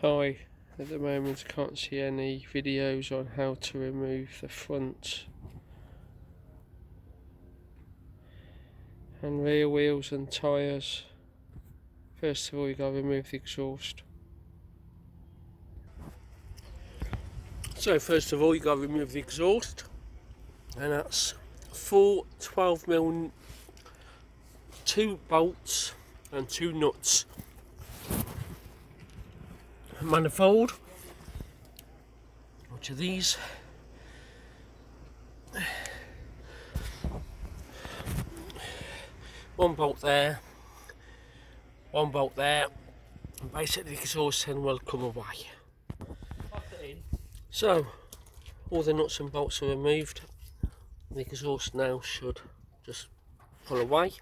Hi, at the moment I can't see any videos on how to remove the front and rear wheels and tyres. First of all, you got to remove the exhaust. So first of all, you got to remove the exhaust, and that's 4 12mm, 2 bolts and 2 nuts. Manifold, which are these. One bolt there, one bolt there, and basically the exhaust then will come away. So all the nuts and bolts are removed. The exhaust now should just pull away.